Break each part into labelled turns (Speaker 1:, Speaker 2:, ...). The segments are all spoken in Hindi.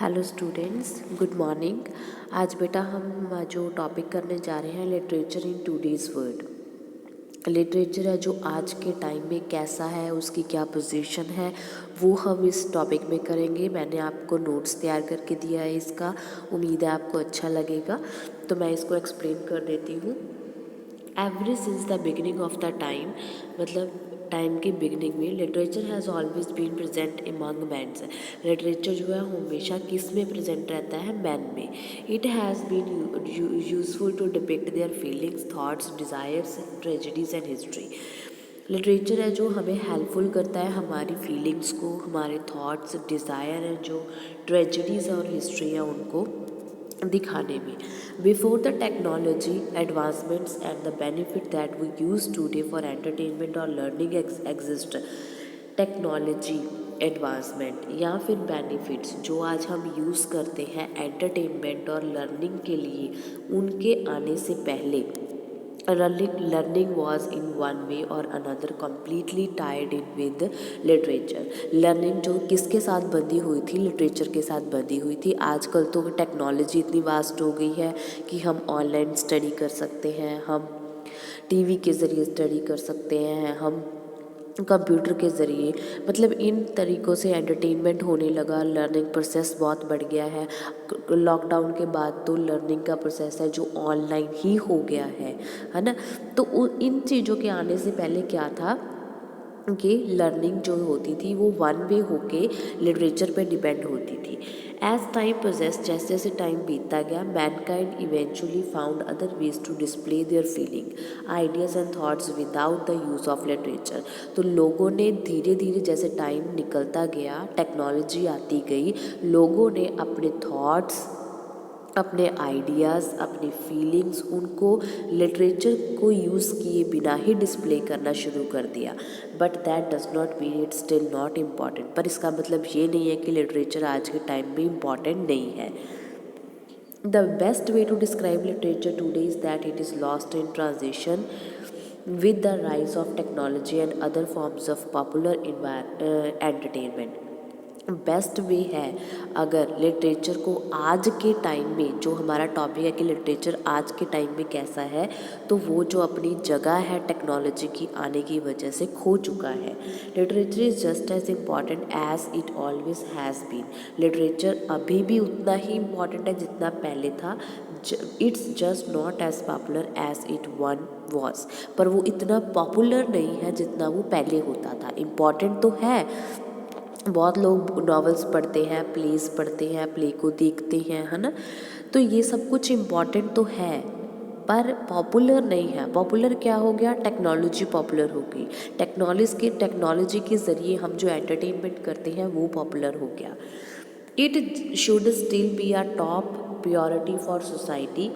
Speaker 1: Hello students, good morning. आज बेटा हम जो टॉपिक करने जा रहे हैं literature in today's world. Literature है जो आज के टाइम में कैसा है, उसकी क्या पोजीशन है, वो हम इस टॉपिक में करेंगे। मैंने आपको नोट्स तैयार करके दिया है इसका, उम्मीद है आपको अच्छा लगेगा। तो मैं इसको एक्सप्लेन कर देती हूँ। Every since the beginning of the time, मतलब टाइम की बिगिनिंग में literature has always been present among mans. Literature जो है हमेशा किस में प्रेजेंट रहता है? मैन में। It has been useful to depict their feelings, thoughts, desires, tragedies and history. Literature है जो हमें हेल्पफुल करता है हमारी फीलिंग्स को, हमारे थॉट्स, डिज़ायर है जो ट्रेजेडीज़ और हिस्ट्री है उनको दिखाने में। Before the technology advancements and the benefit that we use today for entertainment और लर्निंग एग्जिस्ट, टेक्नोलॉजी एडवांसमेंट या फिर बेनिफिट्स जो आज हम यूज़ करते हैं एंटरटेनमेंट और लर्निंग के लिए, उनके आने से पहले learning was in one way or another completely tied in with literature। Learning जो किसके साथ बंधी हुई थी? लिटरेचर के साथ बंधी हुई थी। आजकल तो टेक्नोलॉजी इतनी वास्ट हो गई है कि हम ऑनलाइन स्टडी कर सकते हैं, हम टीवी के ज़रिए स्टडी कर सकते हैं, हम कंप्यूटर के ज़रिए, मतलब इन तरीक़ों से एंटरटेनमेंट होने लगा। लर्निंग प्रोसेस बहुत बढ़ गया है। लॉकडाउन के बाद तो लर्निंग का प्रोसेस है जो ऑनलाइन ही हो गया है ना। तो इन चीज़ों के आने से पहले क्या था कि लर्निंग जो होती थी वो वन वे होके लिटरेचर पे डिपेंड होती थी। एज टाइम प्रोसेस, जैसे जैसे टाइम बीतता गया, mankind eventually found other ways to display their feeling, ideas and thoughts without the use of literature. तो लोगों ने धीरे धीरे जैसे टाइम निकलता गया, टेक्नोलॉजी आती गई, लोगों ने अपने थॉट्स, अपने आइडियाज़, अपनी फीलिंग्स, उनको लिटरेचर को यूज़ किए बिना ही डिस्प्ले करना शुरू कर दिया। But that does not mean it still not important. पर इसका मतलब ये नहीं है कि लिटरेचर आज के टाइम में इम्पॉर्टेंट नहीं है। The best way to describe literature today is that it is lost in transition with the rise of technology and other forms of popular entertainment। Best way है अगर लिटरेचर को आज के टाइम में, जो हमारा टॉपिक है कि लिटरेचर आज के टाइम में कैसा है, तो वो जो अपनी जगह है टेक्नोलॉजी की आने की वजह से खो चुका है। Literature is just as important as it always has been. Literature अभी भी उतना ही इम्पॉर्टेंट है जितना पहले था। It's just not as popular as it one was. पर वो इतना पॉपुलर नहीं है जितना वो पहले होता था। इम्पॉर्टेंट तो है, बहुत लोग नॉवेल्स पढ़ते हैं, प्लेस पढ़ते हैं, प्ले को देखते हैं, है ना। तो ये सब कुछ इम्पॉर्टेंट तो है पर पॉपुलर नहीं है। पॉपुलर क्या हो गया? टेक्नोलॉजी पॉपुलर हो गई। टेक्नोलॉजी के ज़रिए हम जो एंटरटेनमेंट करते हैं वो पॉपुलर हो गया। It should still be a top priority for society.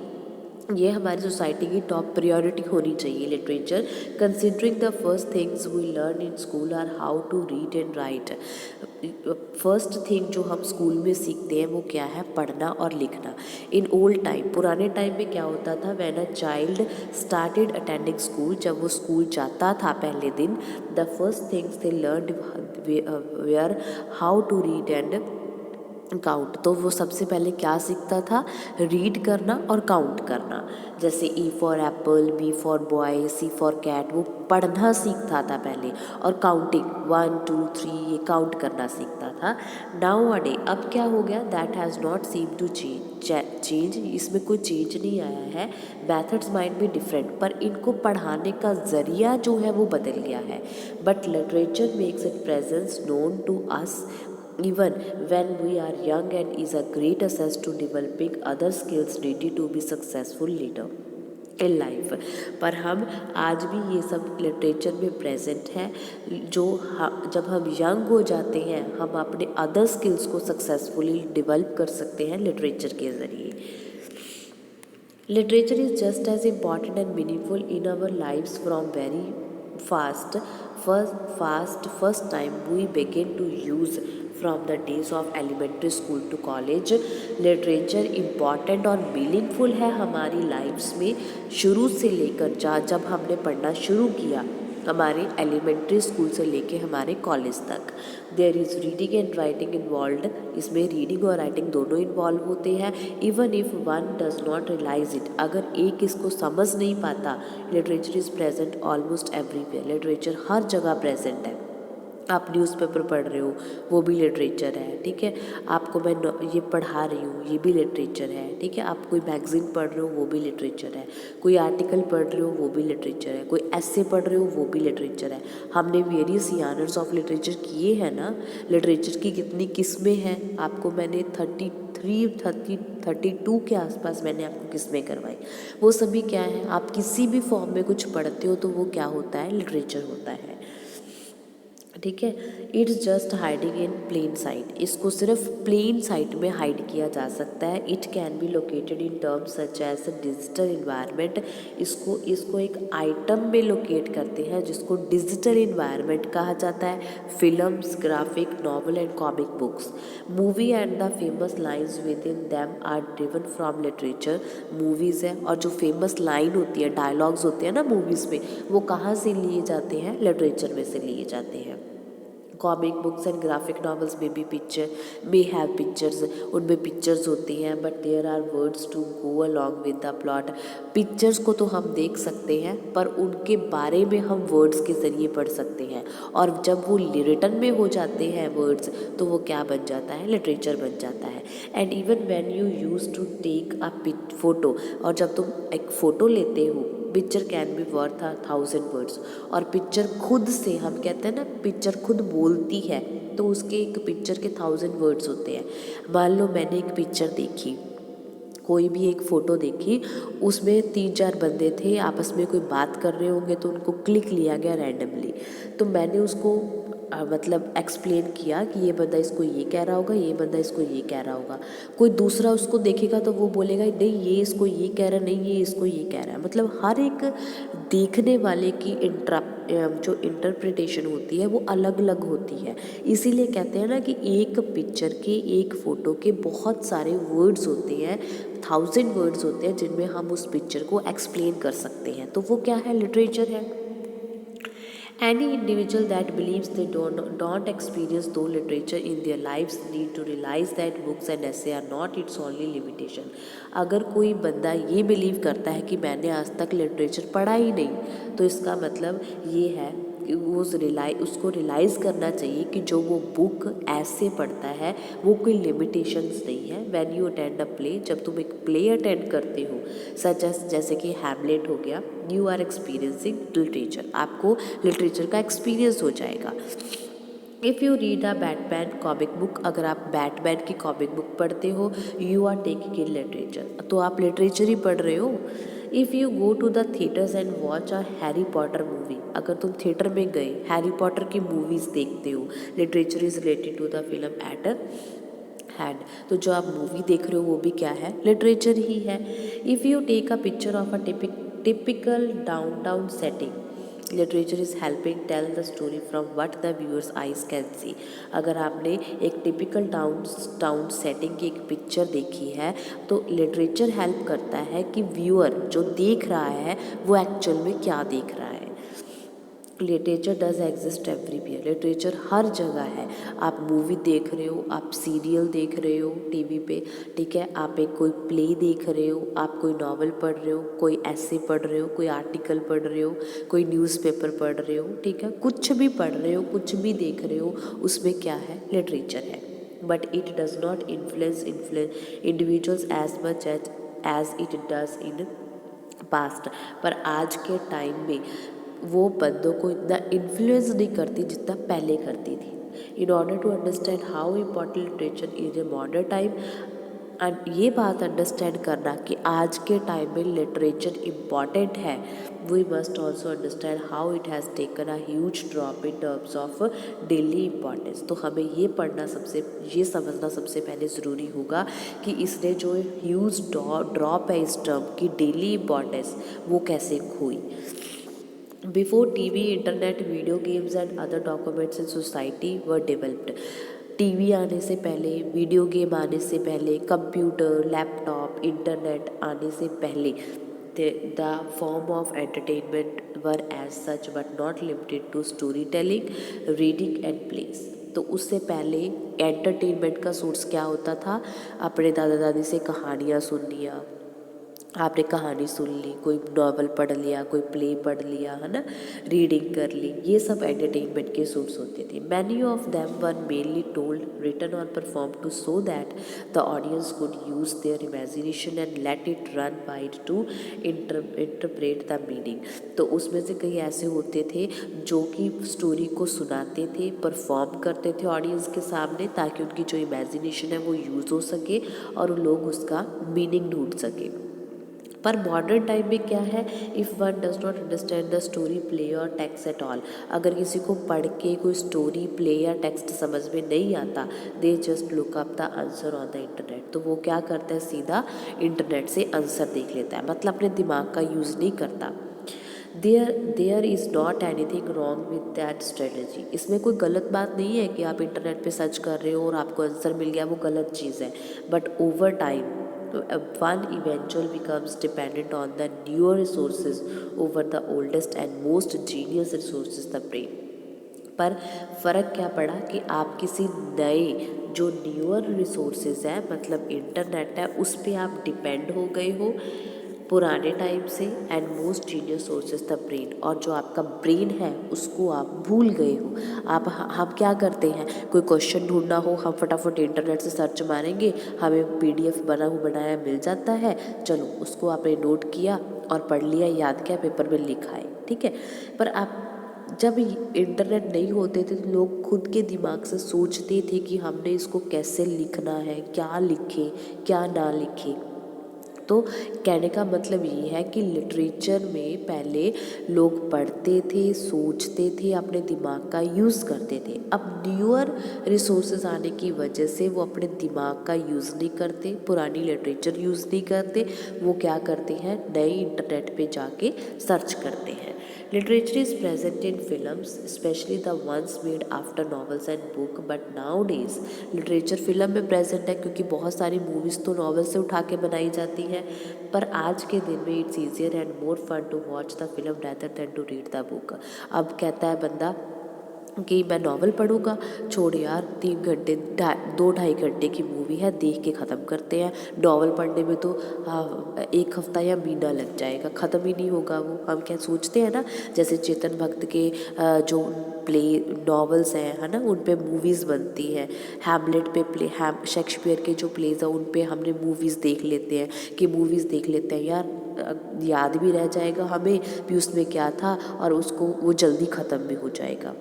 Speaker 1: ये हमारी सोसाइटी की टॉप प्रायोरिटी होनी चाहिए literature. Considering the first things we learn in school are how to read and write. First thing जो हम स्कूल में सीखते हैं वो क्या है? पढ़ना और लिखना। इन ओल्ड टाइम, पुराने टाइम में क्या होता था? When a child started attending school, जब वो स्कूल जाता था पहले दिन, the first things they learn were how to read and count. तो वो सबसे पहले क्या सीखता था? रीड करना और काउंट करना। जैसे A for apple, B for boy, C for cat, वो पढ़ना सीखता था पहले, और काउंटिंग 1 2 3 ये काउंट करना सीखता था। नाउ अ डे, अब क्या हो गया? That has not seem to change. इसमें कोई चेंज नहीं आया है। मैथड्स माइट बी डिफरेंट, पर इनको पढ़ाने का ज़रिया जो है वो बदल गया है। But literature makes it presence known to us even when we are young and is a great access to developing other skills needed to be successful later in life। पर हम आज भी ये सब लिटरेचर में प्रेजेंट है। जो जब हम यंग हो जाते हैं, हम अपने अदर स्किल्स को सक्सेसफुली डेवलप कर सकते हैं लिटरेचर के ज़रिए। Literature is just as important and meaningful in our lives from very first time we begin to use from the days of elementary school to college। Literature important और मीनिंगफुल है हमारी लाइफ्स में शुरू से लेकर जब हमने पढ़ना शुरू किया हमारे एलिमेंट्री स्कूल से लेके हमारे कॉलेज तक। There is reading and writing involve, इसमें रीडिंग और राइटिंग दोनों इन्वॉल्व होते हैं। Even if one does not realise it, अगर एक इसको समझ नहीं पाता, literature is present almost everywhere, literature हर जगह प्रेजेंट है। आप न्यूज़पेपर पढ़ रहे हो, वो भी लिटरेचर है, ठीक है। आपको मैं ये पढ़ा रही हूँ, ये भी लिटरेचर है, ठीक है। आप कोई मैगज़ीन पढ़ रहे हो, वो भी लिटरेचर है। कोई आर्टिकल पढ़ रहे हो, वो भी लिटरेचर है। कोई ऐसे पढ़ रहे हो, वो भी लिटरेचर है। हमने वेरियस जानर्स ऑफ लिटरेचर किए हैं ना। लिटरेचर की कितनी किस्में हैं, आपको मैंने 32 के आसपास मैंने आपको किस्में करवाई। वो सभी क्या है, आप किसी भी फॉर्म में कुछ पढ़ते हो तो वो क्या होता है, लिटरेचर होता है, ठीक है। It's just hiding in plain sight, इसको सिर्फ प्लेन साइट में हाइड किया जा सकता है। It can be located in terms such as digital environment, इसको एक आइटम में लोकेट करते हैं जिसको डिजिटल इन्वायरमेंट कहा जाता है। Films, graphic novel and comic books, movie and the famous lines within them are driven from literature. Movies है और जो फेमस लाइन होती है, डायलॉग्स होते हैं ना मूवीज़ में, वो कहाँ से लिए जाते हैं, लिटरेचर में से लिए जाते हैं। Comic books and graphic novels में भी मे हैव पिक्चर्स, उनमें पिक्चर्स होती हैं, but there are words to go along with the plot. Pictures को तो हम देख सकते हैं, पर उनके बारे में हम वर्ड्स के ज़रिए पढ़ सकते हैं, और जब वो रिटन में हो जाते हैं वर्ड्स, तो वो क्या बन जाता है, लिटरेचर बन जाता है। And even when you use to take a photo, और जब तुम एक फ़ोटो लेते हो, picture can be worth 1000 words. और पिक्चर खुद से, हम कहते हैं ना पिक्चर खुद बोलती है, तो उसके एक पिक्चर के 1000 वर्ड्स होते हैं। मान लो मैंने एक पिक्चर देखी, कोई भी एक फ़ोटो देखी, उसमें 3-4 बंदे थे, आपस में कोई बात कर रहे होंगे, तो उनको क्लिक लिया गया रैंडमली। तो मैंने उसको मतलब एक्सप्लेन किया कि ये बंदा इसको ये कह रहा होगा, ये बंदा इसको ये कह रहा होगा। कोई दूसरा उसको देखेगा तो वो बोलेगा नहीं ये इसको ये कह रहा है, नहीं ये इसको ये कह रहा है। मतलब हर एक देखने वाले की जो इंटरप्रिटेशन होती है वो अलग अलग होती है। इसीलिए कहते हैं ना कि एक पिक्चर के, एक फ़ोटो के बहुत सारे वर्ड्स होते हैं, 1000 वर्ड्स होते हैं, जिनमें हम उस पिक्चर को एक्सप्लेन कर सकते हैं। तो वो क्या है, लिटरेचर है। Any individual that believes they don't experience though literature in their lives need to realize that books and essay are not its only limitation. अगर कोई बंदा ये बिलीव करता है कि मैंने आज तक लिटरेचर पढ़ा ही नहीं, तो इसका मतलब ये है कि उसको रियलाइज़ करना चाहिए कि जो वो बुक ऐसे पढ़ता है वो कोई लिमिटेशंस नहीं है। When you attend a play, जब तुम एक प्ले अटेंड करते हो, सच एज जैसे कि हैमलेट हो गया, यू आर एक्सपीरियंसिंग लिटरेचर, आपको लिटरेचर का एक्सपीरियंस हो जाएगा। If you read a Batman comic book, अगर आप बैटमैन की कॉमिक बुक पढ़ते हो, you are taking in literature, तो आप लिटरेचर ही पढ़ रहे हो। If you go to the theatres and watch a Harry Potter movie, अगर तुम थिएटर में गए, हैरी पॉटर की मूवीज़ देखते हो, literature is related to the film at hand, तो जो आप मूवी देख रहे हो वो भी क्या है, लिटरेचर ही है। If you take a picture of a typical downtown setting, literature is helping tell the story from what the viewer's eyes can see. अगर आपने एक टिपिकल टाउन सेटिंग की एक पिक्चर देखी है, तो लिटरेचर हेल्प करता है कि व्यूअर जो देख रहा है वो एक्चुअल में क्या देख रहा है। Literature does exist everywhere, literature हर जगह है। आप मूवी देख रहे हो, आप सीरियल देख रहे हो टीवी पे, ठीक है, आप एक कोई प्ले देख रहे हो, आप कोई नॉवल पढ़ रहे हो, कोई ऐसे पढ़ रहे हो, कोई आर्टिकल पढ़ रहे हो, कोई न्यूज़पेपर पढ़ रहे हो, ठीक है, कुछ भी पढ़ रहे हो, कुछ भी देख रहे हो, उसमें क्या है, लिटरेचर है। But it does not influence individuals as much as it does in past, पर आज के टाइम में वो बंदों को इतना इन्फ्लुएंस नहीं करती जितना पहले करती थी। In order to understand how important literature is a modern time, and ये बात अंडरस्टैंड करना कि आज के टाइम में लिटरेचर इम्पॉर्टेंट है, we must also understand how it has taken a huge drop in terms of daily importance. तो हमें ये समझना सबसे पहले ज़रूरी होगा कि इसने जो ह्यूज ड्रॉप है इस टर्म की डेली इम्पॉर्टेंस, वो कैसे खोई। Before TV, internet, video games and other documents in society were developed. TV आने से पहले, वीडियो गेम आने से पहले, कंप्यूटर, लैपटॉप, इंटरनेट आने से पहले The form of entertainment were as such but not limited to storytelling, reading and plays. तो उससे पहले एंटरटेनमेंट का सोर्स क्या होता था? अपने दादा दादी से कहानियाँ सुन लिया, आपने कहानी सुन ली, कोई नॉवल पढ़ लिया, कोई प्ले पढ़ लिया, है ना, रीडिंग कर ली, ये सब एंटरटेनमेंट के सोर्स होते थे. Many of them were mainly told, written और perform to so that the audience could use their imagination and let it run bite to interpret the meaning. तो उसमें से कई ऐसे होते थे जो कि स्टोरी को सुनाते थे, परफॉर्म करते थे ऑडियंस के सामने, ताकि उनकी जो इमेजिनेशन है वो यूज़ हो सके और लोग उसका मीनिंग ढूंढ सके. पर मॉडर्न टाइम में क्या है, if one does not understand the story, play और टेक्स्ट एट ऑल, अगर किसी को पढ़ के कोई स्टोरी, प्ले या टेक्स्ट समझ में नहीं आता, they just look up the answer on the internet. तो वो क्या करता है, सीधा इंटरनेट से आंसर देख लेता है, मतलब अपने दिमाग का यूज़ नहीं करता. There is not anything wrong with that strategy. इसमें कोई गलत बात नहीं है कि आप इंटरनेट पे सर्च कर रहे हो और आपको आंसर मिल गया, वो गलत चीज़ है. But over time one eventually becomes dependent on the newer resources over the oldest and most genius resources, the brain. पर फ़र्क क्या पड़ा कि आप किसी नए जो न्यूअर रिसोर्सेज है, मतलब इंटरनेट है, उस पर आप डिपेंड हो गए हो पुराने टाइम से, and most genius sources the brain, और जो आपका ब्रेन है उसको आप भूल गए हो. आप हम क्या करते हैं, कोई क्वेश्चन ढूंढना हो, हम फटाफट इंटरनेट से सर्च मारेंगे, हमें PDF बना हुआ बनाया मिल जाता है, चलो उसको आपने नोट किया और पढ़ लिया, याद किया, पेपर में लिखा है, ठीक है. पर आप जब इंटरनेट नहीं होते थे तो लोग खुद के दिमाग से सोचते थे कि हमने इसको कैसे लिखना है, क्या लिखें क्या ना लिखें. तो कहने का मतलब ये है कि लिटरेचर में पहले लोग पढ़ते थे, सोचते थे, अपने दिमाग का यूज़ करते थे. अब न्यूअर रिसोर्सेज आने की वजह से वो अपने दिमाग का यूज़ नहीं करते, पुरानी लिटरेचर यूज़ नहीं करते, वो क्या करते हैं, नए इंटरनेट पे जाके सर्च करते हैं. Literature is present in films, especially the ones made after novels and book. But nowadays, literature film में present है क्योंकि बहुत सारी मूवीज़ तो नॉवल से उठा के बनाई जाती हैं. पर आज के दिन में it's easier and more fun to watch the film rather than to read the book. अब कहता है बंदा कि मैं नॉवल पढ़ूंगा, छोड़ यार 3 घंटे 2-2.5 घंटे की मूवी है, देख के ख़त्म करते हैं. नॉवल पढ़ने में तो 1 हफ्ता या महीना लग जाएगा, ख़त्म ही नहीं होगा वो. हम क्या सोचते हैं ना, जैसे चेतन भक्त के जो प्ले नॉवेल्स हैं, है ना, उन पे मूवीज़ बनती हैं. हैमलेट पे प्ले शेक्सपियर के जो प्लेज हैं उन पे हमने मूवीज़ देख लेते हैं कि मूवीज़ देख लेते हैं यार, याद भी रह जाएगा हमें भी उसमें क्या था, और उसको वो जल्दी ख़त्म भी हो जाएगा.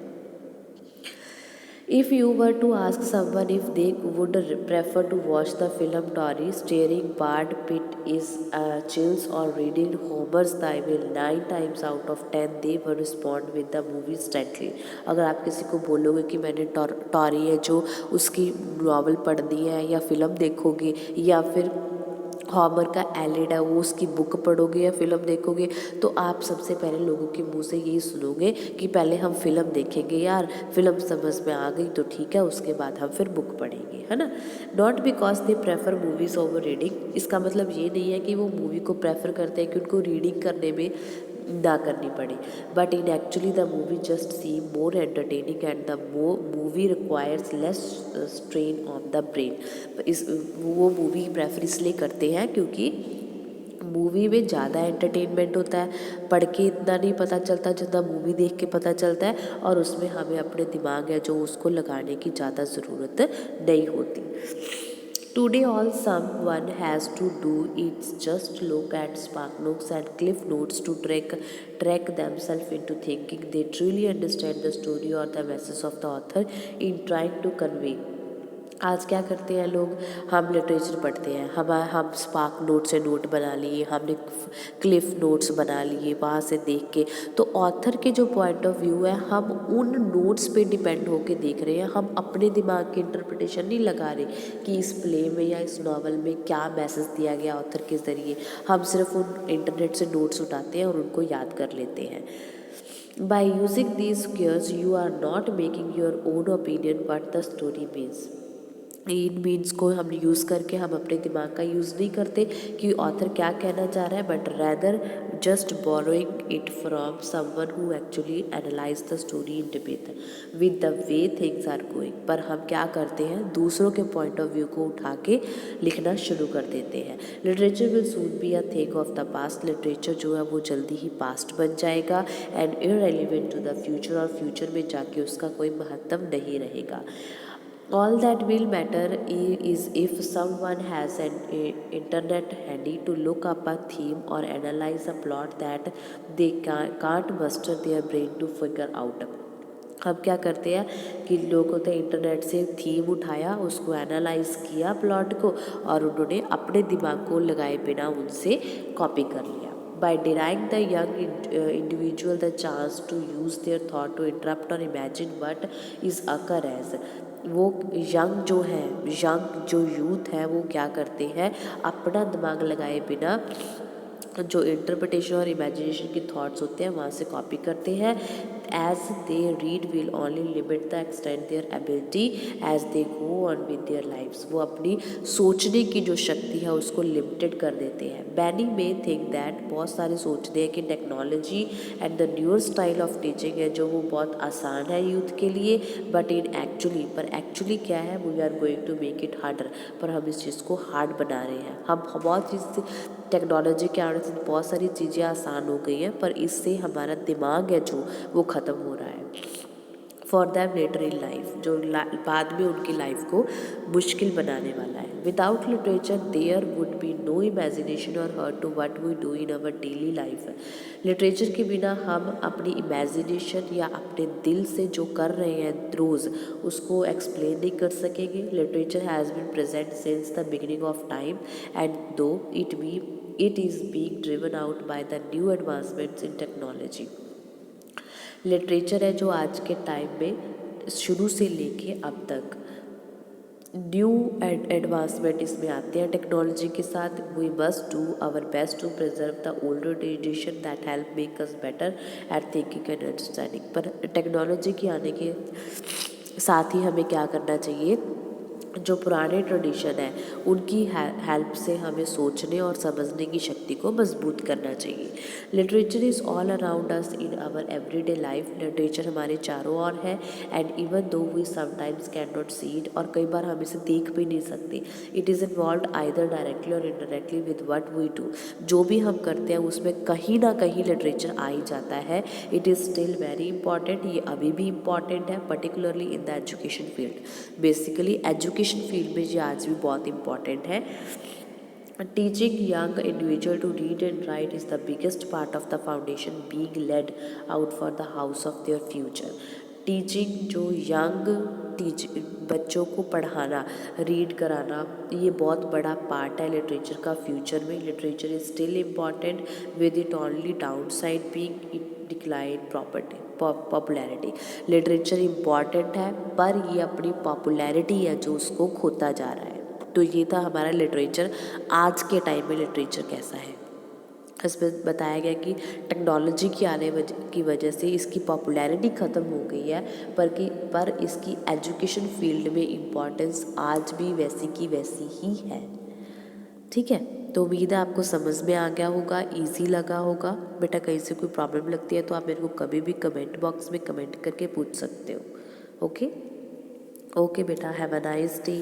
Speaker 1: If you were to ask someone if they would prefer to watch the film Tori starring Brad Pitt is chills or reading Homer's The Bible 9 times out of 10 they will respond with the movie instantly. अगर आप किसी को बोलोगे कि मैंने टॉरी है जो उसकी नॉवल पढ़नी है या फिल्म देखोगे, या फिर हॉमर का एलिड है वो उसकी बुक पढ़ोगे या फिल्म देखोगे, तो आप सबसे पहले लोगों के मुंह से यही सुनोगे कि पहले हम फिल्म देखेंगे यार, फिल्म समझ में आ गई तो ठीक है, उसके बाद हम फिर बुक पढ़ेंगे, है ना. Not because they prefer movies over reading. इसका मतलब ये नहीं है कि वो मूवी को प्रेफर करते हैं कि उनको रीडिंग करने में ना करनी पड़े, but in actually the movie just seam more entertaining and the movie requires less strain on the brain. वो मूवी प्रेफर इसलिए करते हैं क्योंकि मूवी में ज़्यादा एंटरटेनमेंट होता है, पढ़ के इतना नहीं पता चलता जितना मूवी देख के पता चलता है, और उसमें हमें अपने दिमाग है जो उसको लगाने की ज़्यादा ज़रूरत नहीं होती. Today all someone has to do is just look at SparkNotes and Cliff Notes to track themselves into thinking they truly understand the story or the message of the author in trying to convey. आज क्या करते हैं लोग, हम लिटरेचर पढ़ते हैं, हम स्पार्क नोट से नोट बना लिए, हमने क्लिफ नोट्स बना लिए वहाँ से देख के. तो ऑथर के जो पॉइंट ऑफ व्यू है हम उन नोट्स पे डिपेंड होके देख रहे हैं, हम अपने दिमाग की इंटरप्रिटेशन नहीं लगा रहे कि इस प्ले में या इस नॉवल में क्या मैसेज दिया गया ऑथर के ज़रिए. हम सिर्फ उन इंटरनेट से नोट्स उठाते हैं और उनको याद कर लेते हैं. By using these cues you are not making your own opinion what the story means. In means को हम यूज़ करके हम अपने दिमाग का यूज़ नहीं करते कि ऑथर क्या कहना चाह रहा है, but rather just borrowing it from someone who actually analyse the story in depth with the way things are going. पर हम क्या करते हैं, दूसरों के पॉइंट ऑफ व्यू को उठा के लिखना शुरू कर देते हैं। Literature will soon be a thing of the past. Literature जो है वो जल्दी ही पास्ट बन जाएगा and irrelevant to the future, और फ्यूचर में जाके उसका कोई महत्व नहीं रहेगा। All that will matter is if someone has an internet handy to look up a theme or analyze a plot that they can't muster their brain to figure out. हम क्या करते हैं कि लोगों ने इंटरनेट से थीम उठाया, उसको एनालाइज किया प्लॉट को, और उन्होंने अपने दिमाग को लगाए बिना उनसे कॉपी कर लिया। By denying the young individual the chance to use their thought to interrupt or imagine what is occur as, वो यंग जो यूथ है वो क्या करते हैं, अपना दिमाग लगाए बिना जो इंटरप्रिटेशन और इमेजिनेशन के थॉट्स होते हैं वहाँ से कॉपी करते हैं। As they read will only limit the extent their ability as they go on with their lifes. वो अपनी सोचने की जो शक्ति है उसको लिमिटेड कर देते हैं। मैनी मे थिंक दैट, बहुत सारे सोचते हैं कि technology and the newer style of teaching है जो वो बहुत आसान है यूथ के लिए, बट इन एक्चुअली क्या है, we are going to make it harder. पर हम इस चीज़ को हार्ड बना रहे हैं। हम बहुत चीज़ टेक्नोलॉजी के आने से बहुत सारी चीज़ें आसान हो गई हैं, पर इससे हमारा दिमाग है जो वो ख़त्म हो रहा है for them later in life, जो बाद में उनकी लाइफ को मुश्किल बनाने वाला है। Without literature there would be no imagination और hurt to what we do in our daily life. Literature के बिना हम अपनी इमेजिनेशन या अपने दिल से जो कर रहे हैं रोज़, उसको एक्सप्लेन नहीं कर सकेंगे। Literature has been present since the beginning of time and though it is being driven out by the new advancements in technology. Literature है जो आज के टाइम में शुरू से लेके अब तक न्यू एडवांसमेंट इसमें आते हैं टेक्नोलॉजी के साथ। We must do our best to preserve the older tradition that help make us better at thinking and understanding. पर टेक्नोलॉजी के आने के साथ ही हमें क्या करना चाहिए, जो पुराने ट्रेडिशन है उनकी हेल्प से हमें सोचने और समझने की शक्ति को मजबूत करना चाहिए। Literature is all around us in our everyday life. Literature हमारे चारों ओर है and even though we sometimes can not see it, और कई बार हम इसे देख भी नहीं सकते। It is involve either directly और indirectly with what we do. जो भी हम करते हैं उसमें कहीं ना कहीं लिटरेचर आ ही जाता है। It is still very important, ये अभी भी इम्पॉर्टेंट है, particularly in the education field. Basically education field में ये आज भी बहुत इम्पॉर्टेंट है। Teaching young individual to read and write is the biggest part of the foundation being led out for the house of their future. Teaching जो यंग बच्चों को पढ़ाना, रीड कराना, ये बहुत बड़ा पार्ट है लिटरेचर का फ्यूचर में। Literature is still important with it only down side being it decline popularity. Literature important है पर ये अपनी पॉपुलैरिटी है जो उसको खोता जा रहा है। तो ये था हमारा लिटरेचर। आज के टाइम में लिटरेचर कैसा है, इसमें बताया गया कि टेक्नोलॉजी के आने की वजह से इसकी पॉपुलैरिटी ख़त्म हो गई है, पर इसकी एजुकेशन फील्ड में इम्पॉर्टेंस आज भी वैसी की वैसी ही है। ठीक है, तो उम्मीद है आपको समझ में आ गया होगा, इजी लगा होगा। बेटा कहीं से कोई प्रॉब्लम लगती है तो आप मेरे को कभी भी कमेंट बॉक्स में कमेंट करके पूछ सकते हो। ओके बेटा, हैव अ नाइस डे।